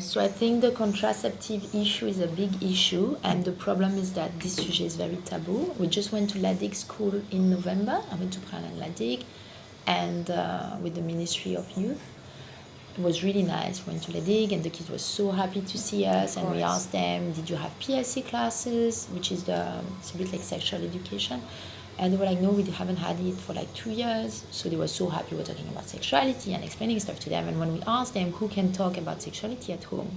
So I think the contraceptive issue is a big issue, and the problem is that this sujet is very taboo. We just went to Ladig school in November. I went to Pralan Ladig, and with the Ministry of Youth. It was really nice. We went to Ladig, and the kids were so happy to see us. And we asked them, "Did you have PSC classes?" Which is it's a bit like sexual education. And they were like, "No, we haven't had it for like 2 years." So they were so happy we were talking about sexuality and explaining stuff to them. And when we asked them who can talk about sexuality at home,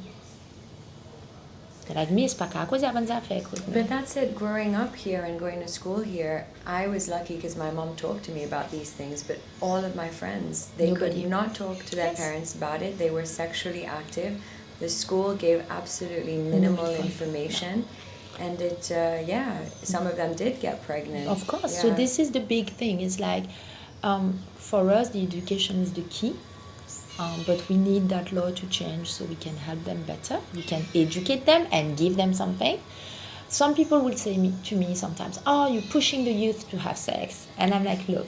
they're like, "Miss But that's it, growing up here and going to school here, I was lucky because my mom talked to me about these things, but all of my friends, they could not talk to their parents about it. They were sexually active. The school gave absolutely minimal information. And some of them did get pregnant. Of course. Yeah. So this is the big thing. It's like, for us, the education is the key. But we need that law to change so we can help them better. We can educate them and give them something. Some people will say to me sometimes, "Oh, you're pushing the youth to have sex." And I'm like, look,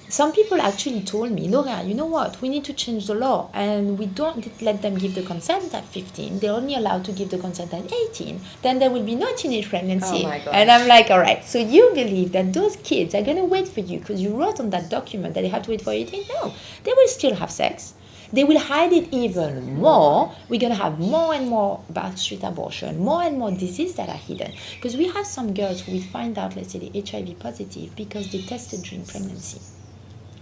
some people actually told me, "Laura, you know what? We need to change the law, and we don't let them give the consent at 15. They're only allowed to give the consent at 18. Then there will be no teenage pregnancy." Oh my gosh. And I'm like, all right, so you believe that those kids are going to wait for you because you wrote on that document that they have to wait for 18? No, they will still have sex. They will hide it even more. We're going to have more and more backstreet abortion, more and more diseases that are hidden. Because we have some girls who we find out, let's say, they're HIV positive because they tested during pregnancy.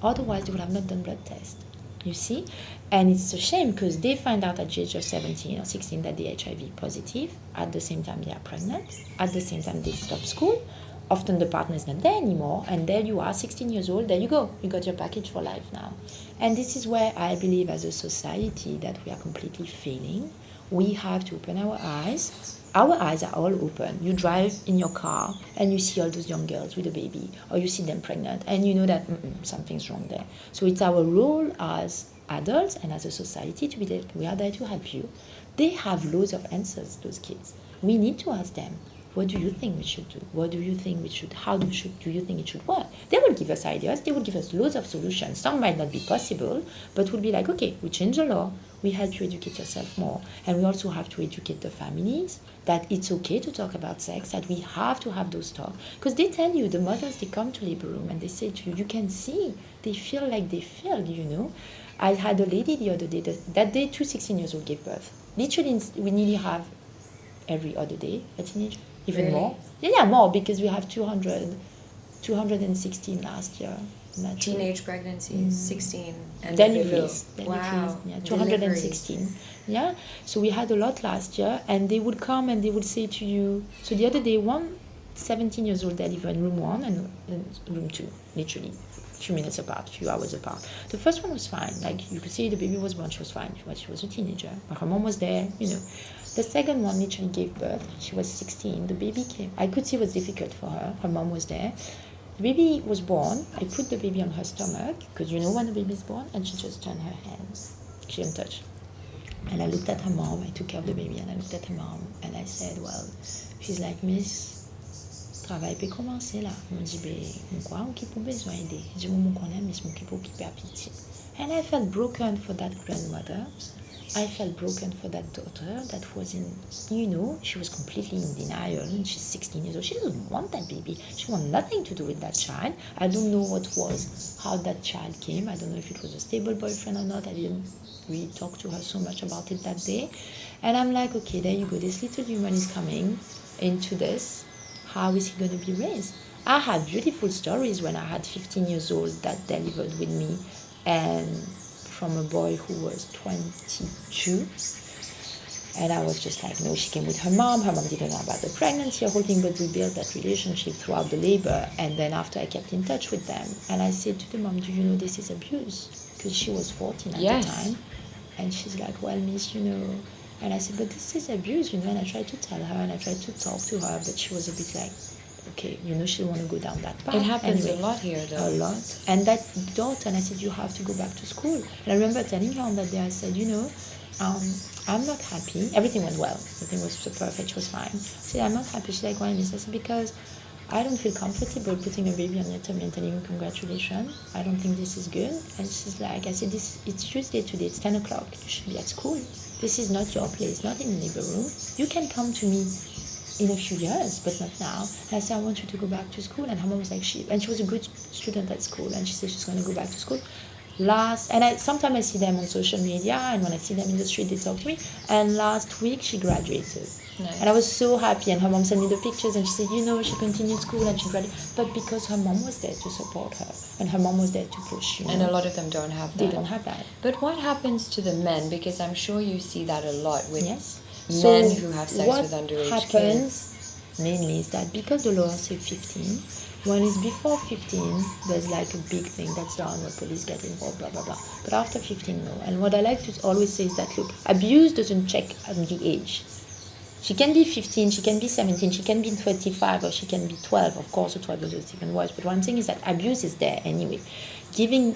Otherwise, they would have not done blood test. You see? And it's a shame because they find out at the age of 17 or 16 that they're HIV positive. At the same time, they are pregnant. At the same time, they stop school. Often the partner is not there anymore. And there you are, 16 years old. There you go. You got your package for life now. And this is where I believe as a society that we are completely failing. We have to open our eyes. Our eyes are all open. You drive in your car and you see all those young girls with a baby, or you see them pregnant, and you know that something's wrong there. So it's our role as adults and as a society to be there. We are there to help you. They have loads of answers, those kids. We need to ask them, what do you think we should do? What do you think we should, how do you think it should work? They will give us ideas. They will give us loads of solutions. Some might not be possible, but we'll be like, okay, we change the law. We help you educate yourself more. And we also have to educate the families that it's okay to talk about sex, that we have to have those talks. Because they tell you, the mothers, they come to labor room and they say to you, you can see, they feel like they failed, you know. I had a lady the other day, that day, 2 16-year-olds gave birth. Literally, we nearly have every other day a teenager, even really? More. Yeah, more, because we have 216 last year. Teenage pregnancies, 16. And deliveries. Wow. Yeah, 216. Yeah. So we had a lot last year, and they would come and they would say to you, so the other day, one 17-year-old delivered in room 1 and room 2, literally. A few minutes apart, a few hours apart. The first one was fine. Like, you could see the baby was born, she was fine. She was a teenager. Her mom was there, you know. The second one literally gave birth. She was 16. The baby came. I could see it was difficult for her. Her mom was there. The baby was born. I put the baby on her stomach, because you know when the baby is born, and she just turned her hands. She didn't touch. And I looked at her mom. I took care of the baby, and I looked at her mom, and I said, well, she's like, Miss, travail peut commencer là. On dit, ben, quoi, on qui peut besoin aider. Je me connais, mais je m'occupe qui peut pitié. And I felt broken for that grandmother. I felt broken for that daughter that was in, you know, she was completely in denial, and she's 16 years old. She doesn't want that baby. She wants nothing to do with that child. I don't know how that child came. I don't know if it was a stable boyfriend or not. I didn't really talk to her so much about it that day. And I'm like, okay, there you go. This little human is coming into this. How is he going to be raised? I had beautiful stories when I had 15 years old that delivered with me, and from a boy who was 22, and I was just like, no, she came with her mom didn't know about the pregnancy or whole thing, but we built that relationship throughout the labor. And then after, I kept in touch with them, and I said to the mom, do you know this is abuse? Because she was 14 at the time. And she's like, well, miss, you know. And I said, but this is abuse, you know. And I tried to tell her, and I tried to talk to her, but she was a bit like, okay, you know, she didn't want to go down that path. It happens anyway, a lot here, though. A lot. And that daughter, and I said, you have to go back to school. And I remember telling her on that day, I said, you know, I'm not happy. Everything went well. Everything was so perfect. She was fine. I said, I'm not happy. She's like, why, miss? I said, because I don't feel comfortable putting a baby on your tummy and telling you congratulations. I don't think this is good. And she's like, I said, it's Tuesday today. It's 10 o'clock. You should be at school. this is not your place, not in the living room. You can come to me in a few years, but not now. And I said, I want you to go back to school. And her mom was like, she was a good student at school, and she said she's going to go back to school. Sometimes I see them on social media, and when I see them in the street, they talk to me. And last week she graduated. Nice. And I was so happy, and her mom sent me the pictures, and she said, she continued school and she graduated, but because her mom was there to support her, and her mom was there to push. And a lot of them don't have that. They don't have that. But what happens to the men? Because I'm sure you see that a lot with So men who have sex with underage what happens mainly is that because the law says 15, when it's before 15, there's like a big thing that's done where police get involved, blah, blah, blah. But after 15, no. And what I like to always say is that, look, abuse doesn't check the age. She can be 15, she can be 17, she can be 25, or she can be 12. Of course, the 12 is even worse. But what I'm saying is that abuse is there anyway.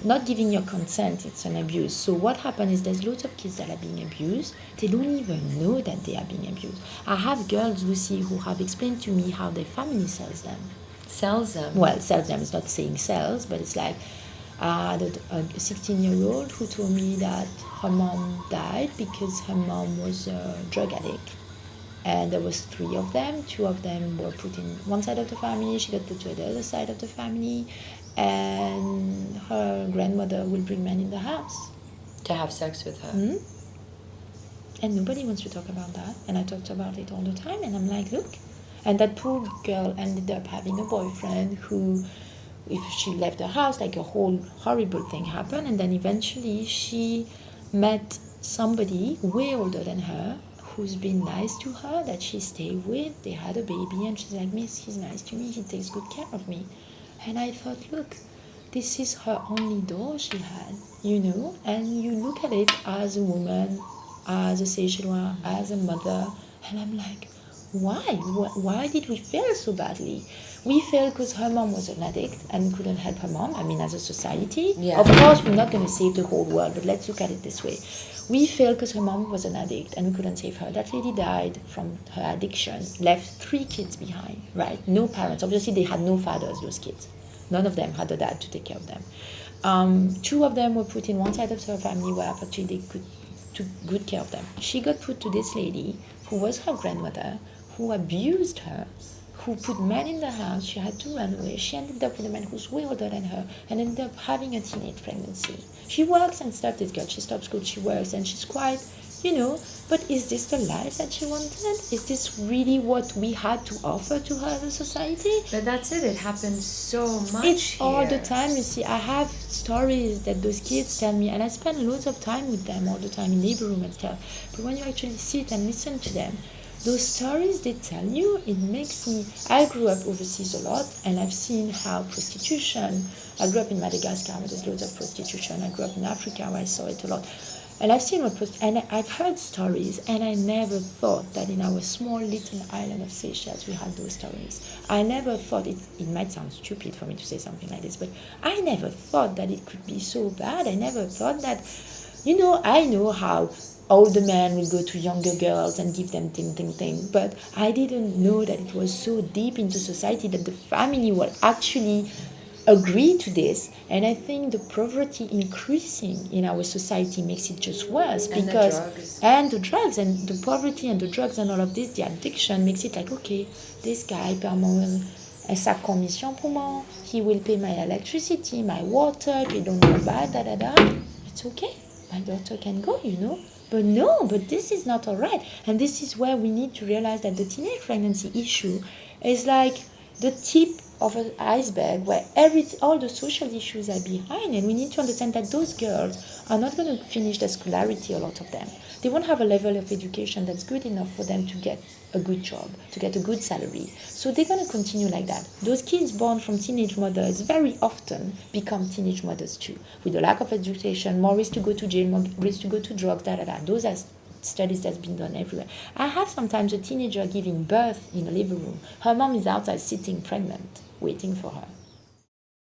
Not giving your consent, it's an abuse. So what happens is there's lots of kids that are being abused. They don't even know that they are being abused. I have girls, Lucy, who have explained to me how their family sells them. Sells them? Well, sells them is not saying sells, but it's like a 16-year-old who told me that her mom died because her mom was a drug addict. And there was 3 of them. 2 of them were put in one side of the family. She got put to the other side of the family. And her grandmother will bring men in the house to have sex with her. Mm-hmm. And nobody wants to talk about that. And I talked about it all the time. And I'm like, look. And that poor girl ended up having a boyfriend who, if she left the house, like a whole horrible thing happened. And then eventually she met somebody way older than her, who's been nice to her, that she stayed with. They had a baby, and she's like, Miss, he's nice to me, he takes good care of me. And I thought, look, this is her only door she had, and you look at it as a woman, as a Seychellois, as a mother, and I'm like, why did we fail so badly? We failed because her mom was an addict and couldn't help her mom. I mean, as a society. Yeah. Of course, we're not going to save the whole world, but let's look at it this way. We failed because her mom was an addict and we couldn't save her. That lady died from her addiction, left 3 kids behind, right? No parents. Obviously, they had no fathers, those kids. None of them had a dad to take care of them. 2 of them were put in one side of her family where actually they could took good care of them. She got put to this lady who was her grandmother, who abused her, who put men in the house. She had to run away. She ended up with a man who's way older than her and ended up having a teenage pregnancy. She works and stuff, this girl. She stopped school, she works, and she's quite, but is this the life that she wanted? Is this really what we had to offer to her as a society? But that's it. It happens so much It's here. all the time. You see, I have stories that those kids tell me, and I spend loads of time with them all the time in labor room and stuff. But when you actually sit and listen to them, those stories they tell you, it makes me... I grew up overseas a lot, and I've seen how prostitution... I grew up in Madagascar, where there's loads of prostitution. I grew up in Africa, where I saw it a lot. And I've seen and I've heard stories, and I never thought that in our small little island of Seychelles we had those stories. I never thought it might sound stupid for me to say something like this, but I never thought that it could be so bad. I never thought that, I know how older men will go to younger girls and give them thing, but I didn't know that it was so deep into society that the family will actually agree to this. And I think the poverty increasing in our society makes it just worse, because the drugs and the poverty and the drugs and all of this, the addiction makes it like, okay, this guy per month sa commission pour moi, he will pay my electricity, my water, they don't know bad, it's okay, my daughter can go, But no, but this is not all right. And this is where we need to realize that the teenage pregnancy issue is like the tip of an iceberg where all the social issues are behind, and we need to understand that those girls are not going to finish their scholarity, a lot of them. They won't have a level of education that's good enough for them to get a good job, to get a good salary. So they're going to continue like that. Those kids born from teenage mothers very often become teenage mothers too, with a lack of education, more risk to go to jail, more risk to go to drugs, Those are studies that's been done everywhere. I have sometimes a teenager giving birth in a living room. Her mom is outside sitting pregnant, waiting for her.